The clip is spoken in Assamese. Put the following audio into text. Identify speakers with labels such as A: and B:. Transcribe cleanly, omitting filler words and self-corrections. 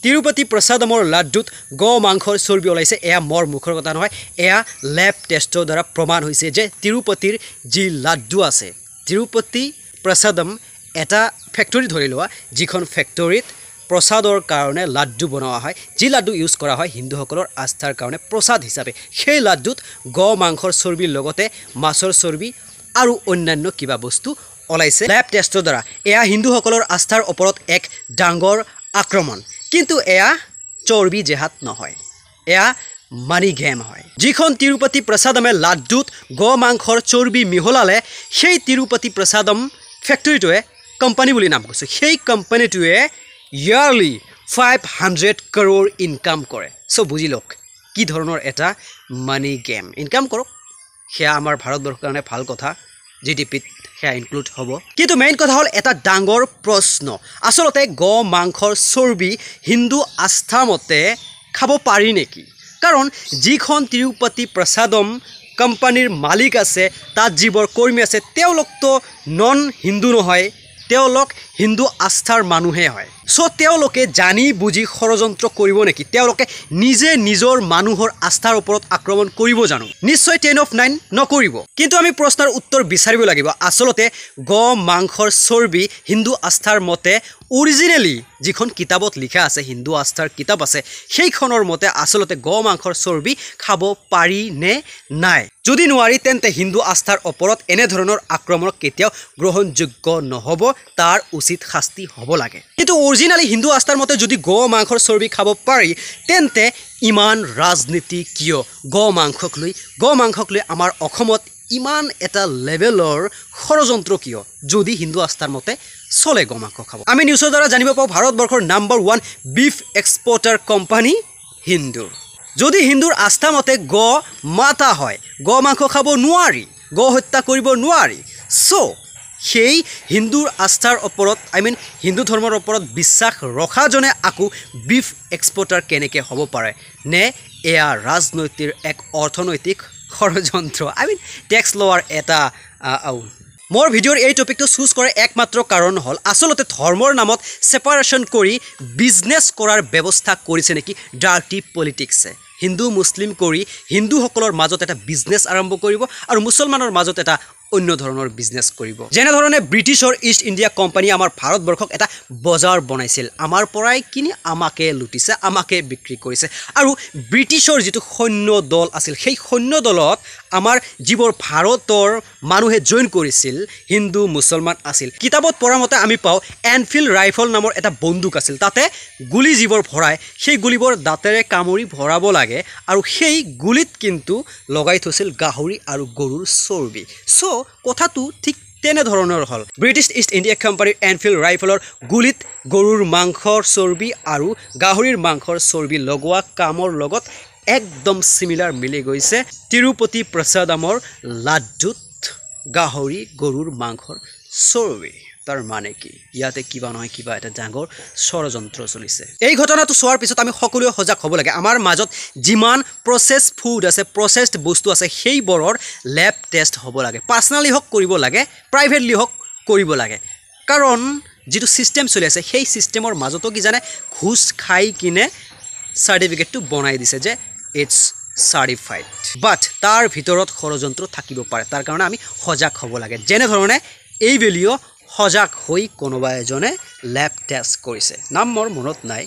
A: তিৰুপতি প্ৰসাদমৰ লাড্ডুত গ মাংসৰ চৰ্বি ওলাইছে এয়া মোৰ মুখৰ কথা নহয় এয়া ল্যাব টেষ্টৰ দ্বাৰা প্ৰমাণ হৈছে যে তিৰুপতিৰ যি লাড্ডু আছে তিৰুপতি প্ৰসাদম এটা ফ্যাক্টৰী ধৰি লোৱা যিখন ফ্যাক্টৰীত প্ৰসাদৰ কাৰণে লাড্ডু বনোৱা হয় যি লাড্ডু ইউজ কৰা হয় হিন্দুসকলৰ আস্থাৰ কাৰণে প্ৰসাদ হিচাপে সেই লাড্ডুত গ মাংসৰ চৰ্বিৰ লগতে মাছৰ চৰ্বি আৰু অন্যান্য কিবা বস্তু ওলাইছে ল্যাব টেষ্টৰ দ্বাৰা এয়া হিন্দুসকলৰ আস্থাৰ ওপৰত এক ডাঙৰ আক্ৰমণ কিন্তু এয়া চৰ্বি জেহাত নহয় এয়া মানি গেম হয় যিখন তিৰুপতি প্ৰসাদমে লাড্ডুত গ মাংসৰ চৰ্বি মিহলালে সেই তিৰুপতি প্ৰসাদম ফ্যাক্টৰীটোৱে কোম্পানী বুলি নাম কৈছে সেই কোম্পানীটোৱে ইয়াৰলি 500 crore ইনকাম কৰে সো বুজি লওক কি ধৰণৰ এটা মানি গেম ইনকাম কৰক সেয়া আমাৰ ভাৰতবৰ্ষৰ কাৰণে ভাল কথা জিডিপিত সেয়া ইনক্লুড হ'ব কিন্তু মেইন কথা হ'ল এটা ডাঙৰ প্ৰশ্ন আসলতে গ মাংসৰ চৰ্বি হিন্দু আস্থা মতে খাব পাৰি নেকি কাৰণ যিখন তিৰুপতি প্ৰসাদম কোম্পানীৰ মালিক আছে তাত যিবোৰ কৰ্মী আছে তেওঁলোকতো নন হিন্দু নহয় তেওঁলোক হিন্দু আস্থাৰ মানুহে হয় সো তেওঁলোকে জানি বুজি ষড়যন্ত্ৰ কৰিব নেকি তেওঁলোকে নিজে নিজৰ মানুহৰ আস্থাৰ ওপৰত আক্ৰমণ কৰিব জানো নিশ্চয় 10 of 9 নকৰিব কিন্তু আমি প্ৰশ্নৰ উত্তৰ বিচাৰিব লাগিব আসলতে গ মাংসৰ চৰ্বি হিন্দু আস্থাৰ মতে অৰিজিনেলি যিখন কিতাপত লিখা আছে হিন্দু আস্থাৰ কিতাপ আছে সেইখনৰ মতে আসলতে গ মাংসৰ চৰ্বি খাব পাৰি নে নাই যদি নোৱাৰি তেন্তে হিন্দু আস্থাৰ ওপৰত এনে ধৰণৰ আক্ৰমণ কেতিয়াও গ্ৰহণযোগ্য নহব তাৰ উচিত শাস্তি হ'ব লাগে কিন্তু অৰিজিনেলি হিন্দু আস্থাৰ মতে যদি গ মাংসৰ চৰ্বি খাব পাৰি তেন্তে ইমান ৰাজনীতি কিয় গ মাংসক লৈ আমাৰ অসমত ইমান এটা লেভেলৰ ষড়যন্ত্ৰ কিয় যদি হিন্দু আস্থাৰ মতে চলে গ মাংস খাব আমি নিউজৰ দ্বাৰা জানিব পাওঁ ভাৰতবৰ্ষৰ নাম্বাৰ 1 বিফ এক্সপৰ্টাৰ কোম্পানী হিন্দু যদি হিন্দুৰ আস্থা মতে গ মাতা হয় গ মাংস খাব নোৱাৰি গ হত্যা কৰিব নোৱাৰি সো সেই হিন্দুৰ আস্থাৰ ওপৰত হিন্দু ধৰ্মৰ ওপৰত বিশ্বাস ৰখাজনে আকো বিফ এক্সপৰ্টাৰ কেনেকৈ হ'ব পাৰে নে এয়া ৰাজনৈতিক এক অৰ্থনৈতিক ষড়যন্ত্ৰ টেক্স লোৱাৰ এটা মোৰ ভিডিঅ'ৰ এই টপিকটো চুজ কৰাৰ একমাত্ৰ কাৰণ হ'ল আসলতে ধৰ্মৰ নামত সেপাৰেশ্যন কৰি বিজনেছ কৰাৰ ব্যৱস্থা কৰিছে নেকি ডাৰ্টি পলিটিক্সে হিন্দু মুছলিম কৰি হিন্দুসকলৰ মাজত এটা বিজনেছ আৰম্ভ কৰিব আৰু মুছলমানৰ মাজত এটা অন্য ধৰণৰ বিজনেছ কৰিব যেনে ধৰণে ব্ৰিটিছৰ ইষ্ট ইণ্ডিয়া কোম্পানী আমাৰ ভাৰতবৰ্ষক এটা বজাৰ বনাইছিল আমাৰ পৰাই কিনি আমাকে লুটিছে আমাকে বিক্ৰী কৰিছে আৰু ব্ৰিটিছৰ যিটো সৈন্য দল আছিল সেই সৈন্য দলত আমাৰ যিবোৰ ভাৰতৰ মানুহে জইন কৰিছিল হিন্দু মুছলমান আছিল কিতাপত পঢ়া মতে আমি পাওঁ এনফিল্ড ৰাইফল নামৰ এটা বন্দুক আছিল তাতে গুলি যিবোৰ ভৰাই সেই গুলিবোৰ দাঁতেৰে কামুৰি ভৰাব লাগে আৰু সেই গুলিত কিন্তু লগাই থৈছিল গাহৰি আৰু গৰুৰ চৰ্বি সো কথাটো ঠিক তেনে ধৰণৰ হ'ল ব্ৰিটিছ ইষ্ট ইণ্ডিয়া কোম্পানীৰ এনফিল্ড ৰাইফলৰ গুলিত গৰুৰ মাংসৰ চৰ্বি আৰু গাহৰিৰ মাংসৰ চৰ্বি লগোৱা কামৰ লগত একদম সিমিলাৰ মিলি গৈছে তিৰুপতি প্ৰসাদমৰ লাড্ডুত গাহৰি গৰুৰ মাংসৰ চৰ্বি তাৰ মানে কি ইয়াতে কিবা নহয় কিবা এটা ডাঙৰ ষড়যন্ত্ৰ চলিছে এই ঘটনাটো চোৱাৰ পিছত আমি সকলোৱে সজাগ হ'ব লাগে আমাৰ মাজত যিমান প্ৰসেস ফুড আছে প্ৰসেসড বস্তু আছে সেইবোৰৰ ল্যাব টেষ্ট হ'ব লাগে পাৰ্সোনালি হক কৰিব লাগে প্ৰাইভেটলি হক কৰিব লাগে কাৰণ যেটো সিস্টেম চলি আছে সেই সিস্টেমৰ মাজতো কি জানে ঘুষ খাই কিনে সাৰ্টিফিকেটটো বনাই দিছে যে ইটস সাৰ্টিফাইড বাট তাৰ ভিতৰত ষড়যন্ত্ৰ থাকিব পাৰে তাৰ কাৰণে আমি সজাগ হ'ব লাগে যেনে ধৰণে এই ভিডিঅ' সজাগ হৈ কোনোবা এজনে ল্যাব টেষ্ট কৰিছে নাম মোৰ মনত নাই